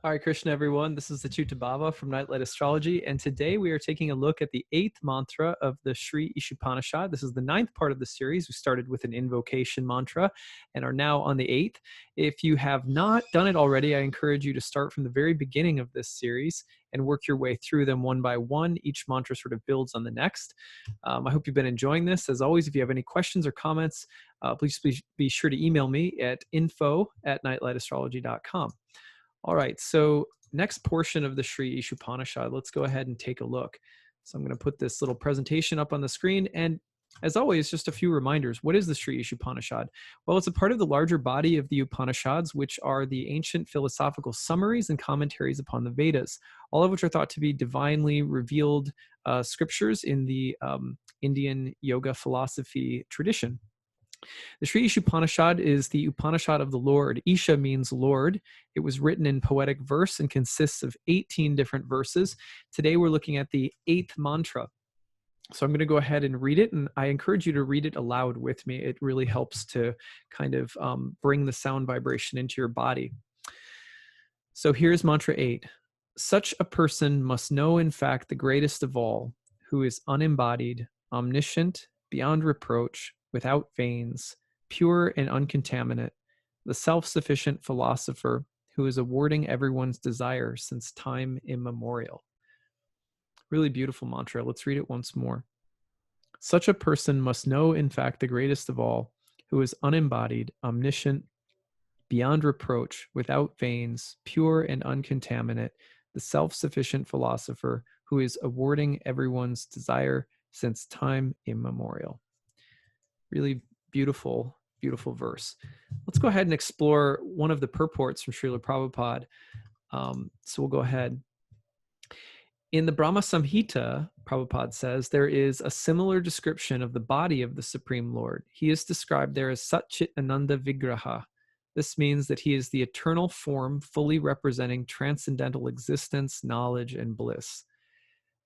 Hare Krishna, everyone. This is the acyuta-bhava from Nightlight Astrology, and today we are taking a look at the 8th mantra of the Sri Isopanishad. This is the 9th part of the series. We started with an invocation mantra and are now on the 8th. If you have not done it already, I encourage you to start from the very beginning of this series and work your way through them one by one. Each mantra sort of builds on the next. I hope you've been enjoying this. As always, if you have any questions or comments, please be sure to email me at info@nightlightastrology.com. All right, so next portion of the Sri Isopanishad, let's go ahead and take a look. So I'm going to put this little presentation up on the screen, and as always, just a few reminders. What is the Sri Isopanishad? Well, it's a part of the larger body of the Upanishads, which are the ancient philosophical summaries and commentaries upon the Vedas, all of which are thought to be divinely revealed scriptures in the Indian yoga philosophy tradition. The Sri Isopanishad is the Upanishad of the Lord. Isha means Lord. It was written in poetic verse and consists of 18 different verses. Today we're looking at the 8th mantra. So I'm going to go ahead and read it, and I encourage you to read it aloud with me. It really helps to kind of bring the sound vibration into your body. So here's mantra 8. Such a person must know, in fact, the greatest of all, who is unembodied, omniscient, beyond reproach, without veins, pure and uncontaminate, the self-sufficient philosopher who is awarding everyone's desire since time immemorial. Really beautiful mantra. Let's read it once more. Such a person must know, in fact, the greatest of all, who is unembodied, omniscient, beyond reproach, without veins, pure and uncontaminate, the self-sufficient philosopher who is awarding everyone's desire since time immemorial. Really beautiful, beautiful verse. Let's go ahead and explore one of the purports from Srila Prabhupada. So we'll go ahead. In the Brahma Samhita, Prabhupada says, there is a similar description of the body of the Supreme Lord. He is described there as Satchit Ananda Vigraha. This means that he is the eternal form fully representing transcendental existence, knowledge, and bliss.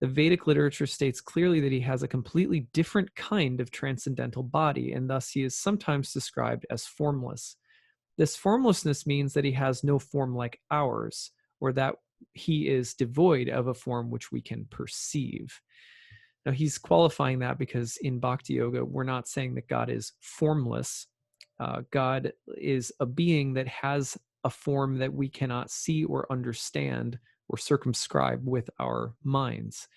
The Vedic literature states clearly that he has a completely different kind of transcendental body, and thus he is sometimes described as formless. This formlessness means that he has no form like ours, or that he is devoid of a form which we can perceive. Now, he's qualifying that because in Bhakti Yoga, we're not saying that God is formless. God is a being that has a form that we cannot see or understand or circumscribe with our minds.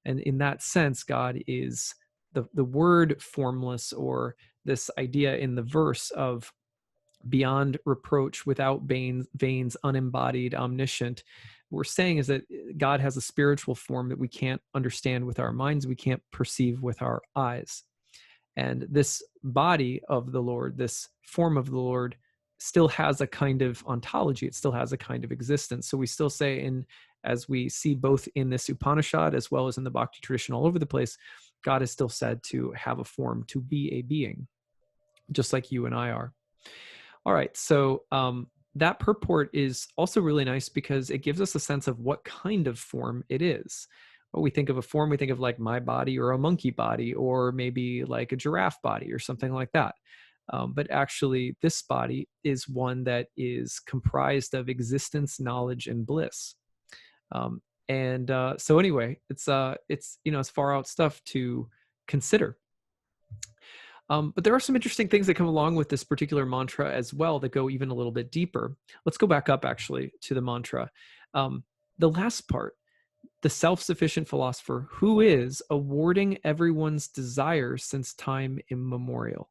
And in that sense, God is the word formless, or this idea in the verse of beyond reproach, without veins, unembodied, omniscient. What we're saying is that God has a spiritual form that we can't understand with our minds, we can't perceive with our eyes. And this body of the Lord, this form of the Lord, still has a kind of ontology. It still has a kind of existence. So we still say, as we see both in this Upanishad as well as in the Bhakti tradition all over the place, God is still said to have a form, to be a being, just like you and I are. All right, so that purport is also really nice because it gives us a sense of what kind of form it is. When we think of a form, we think of like my body or a monkey body, or maybe like a giraffe body or something like that. But actually, this body is one that is comprised of existence, knowledge, and bliss. So anyway, it's far out stuff to consider. But there are some interesting things that come along with this particular mantra as well that go even a little bit deeper. Let's go back up actually to the mantra. The last part, the self-sufficient philosopher who is awarding everyone's desire since time immemorial.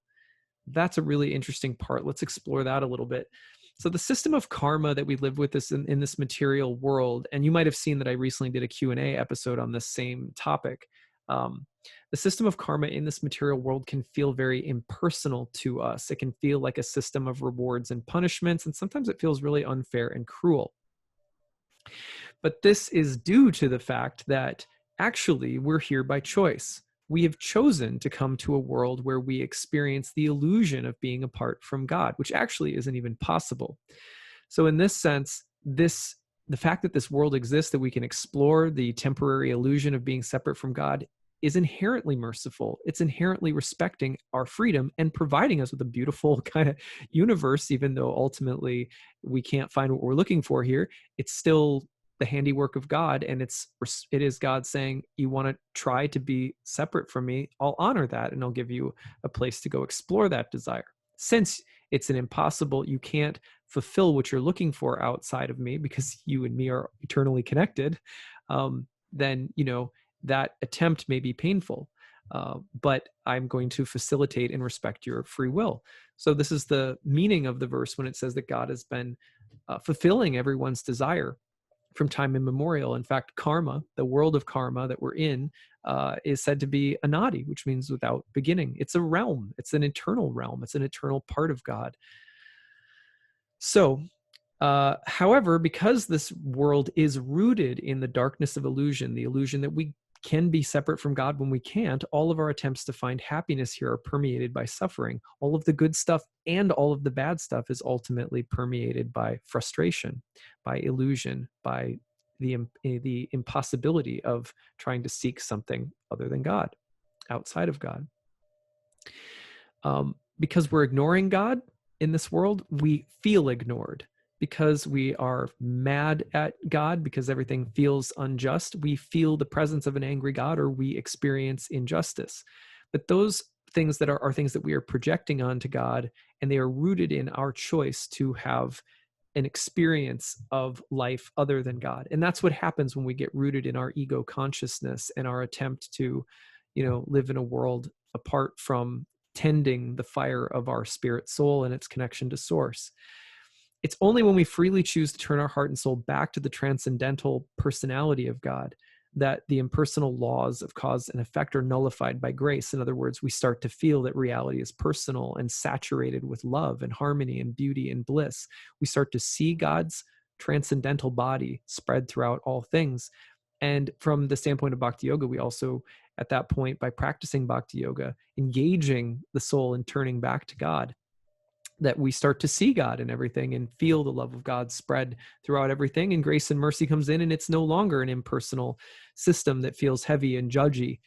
That's a really interesting part. Let's explore that a little bit. So the system of karma that we live with in this material world, and you might have seen that I recently did a Q&A episode on this same topic. The system of karma in this material world can feel very impersonal to us. It can feel like a system of rewards and punishments, and sometimes it feels really unfair and cruel. But this is due to the fact that actually we're here by choice. We have chosen to come to a world where we experience the illusion of being apart from God, which actually isn't even possible. So in this sense, the fact that this world exists, that we can explore the temporary illusion of being separate from God, is inherently merciful. It's inherently respecting our freedom and providing us with a beautiful kind of universe, even though ultimately we can't find what we're looking for here. It's still the handiwork of God, and it is God saying, you want to try to be separate from me, I'll honor that, and I'll give you a place to go explore that desire. Since it's an impossible, you can't fulfill what you're looking for outside of me because you and me are eternally connected, then, that attempt may be painful, but I'm going to facilitate and respect your free will. So this is the meaning of the verse when it says that God has been fulfilling everyone's desire from time immemorial. In fact, karma, the world of karma that we're in, is said to be anadi, which means without beginning. It's a realm. It's an eternal realm. It's an eternal part of God. So, however, because this world is rooted in the darkness of illusion, the illusion that we can be separate from God when we can't, all of our attempts to find happiness here are permeated by suffering. All of the good stuff and all of the bad stuff is ultimately permeated by frustration, by illusion, by the impossibility of trying to seek something other than God, outside of God. Because we're ignoring God in this world, we feel ignored. Because we are mad at God, because everything feels unjust, we feel the presence of an angry God, or we experience injustice. But those things that are things that we are projecting onto God, and they are rooted in our choice to have an experience of life other than God. And that's what happens when we get rooted in our ego consciousness and our attempt to, live in a world apart from tending the fire of our spirit soul and its connection to source. It's only when we freely choose to turn our heart and soul back to the transcendental personality of God that the impersonal laws of cause and effect are nullified by grace. In other words, we start to feel that reality is personal and saturated with love and harmony and beauty and bliss. We start to see God's transcendental body spread throughout all things. And from the standpoint of Bhakti Yoga, we also, at that point, by practicing Bhakti Yoga, engaging the soul and turning back to God, that we start to see God in everything and feel the love of God spread throughout everything. And grace and mercy comes in, and it's no longer an impersonal system that feels heavy and judgy.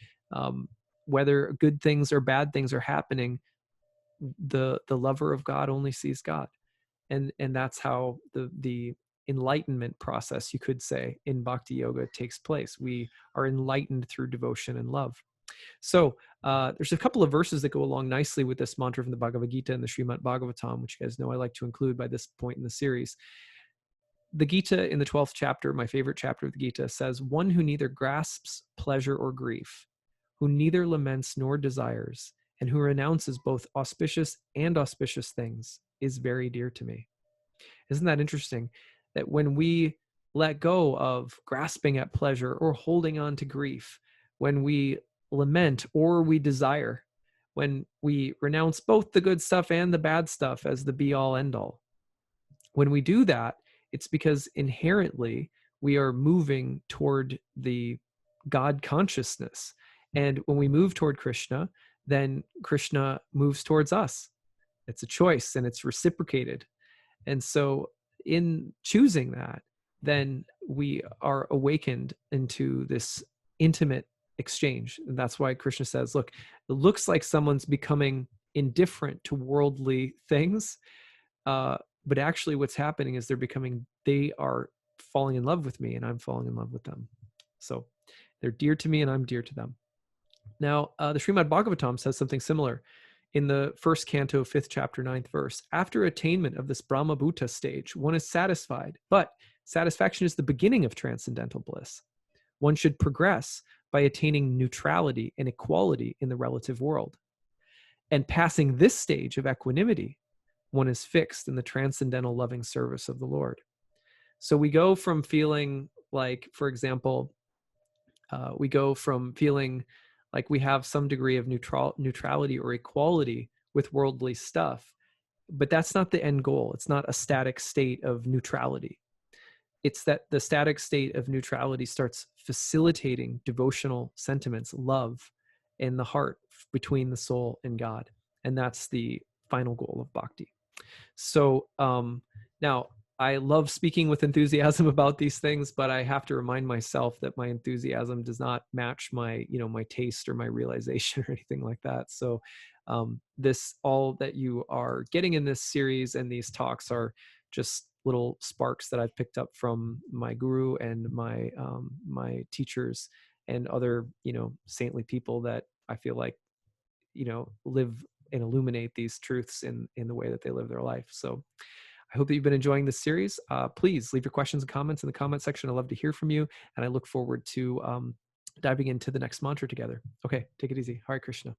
Whether good things or bad things are happening, the lover of God only sees God. And that's how the enlightenment process, you could say, in Bhakti Yoga takes place. We are enlightened through devotion and love. So there's a couple of verses that go along nicely with this mantra from the Bhagavad Gita and the Srimad Bhagavatam, which you guys know I like to include by this point in the series. The Gita in the 12th chapter, my favorite chapter of the Gita, says, "One who neither grasps pleasure or grief, who neither laments nor desires, and who renounces both auspicious and auspicious things, is very dear to me." Isn't that interesting? That when we let go of grasping at pleasure or holding on to grief, when we lament or we desire, when we renounce both the good stuff and the bad stuff as the be-all end-all, when we do that, it's because inherently we are moving toward the God consciousness. And when we move toward Krishna, then Krishna moves towards us. It's a choice, and it's reciprocated. And so in choosing that, then we are awakened into this intimate exchange. And that's why Krishna says, look, it looks like someone's becoming indifferent to worldly things, but actually what's happening is they are falling in love with me, and I'm falling in love with them. So they're dear to me, and I'm dear to them. Now, the Srimad Bhagavatam says something similar. In the first canto, 5th chapter, 9th verse, after attainment of this Brahma Bhuta stage, one is satisfied, but satisfaction is the beginning of transcendental bliss. One should progress by attaining neutrality and equality in the relative world. And passing this stage of equanimity, one is fixed in the transcendental loving service of the Lord. So we go from feeling like, for example, we go from feeling like we have some degree of neutrality or equality with worldly stuff, but that's not the end goal. It's not a static state of neutrality. It's that the static state of neutrality starts facilitating devotional sentiments, love in the heart between the soul and God. And that's the final goal of bhakti. So now I love speaking with enthusiasm about these things, but I have to remind myself that my enthusiasm does not match my, my taste or my realization or anything like that. So, this all that you are getting in this series and these talks are just little sparks that I've picked up from my guru and my teachers and other, saintly people that I feel like, live and illuminate these truths in the way that they live their life. So I hope that you've been enjoying this series. Please leave your questions and comments in the comment section. I'd love to hear from you. And I look forward to diving into the next mantra together. Okay, take it easy. Hare Krishna.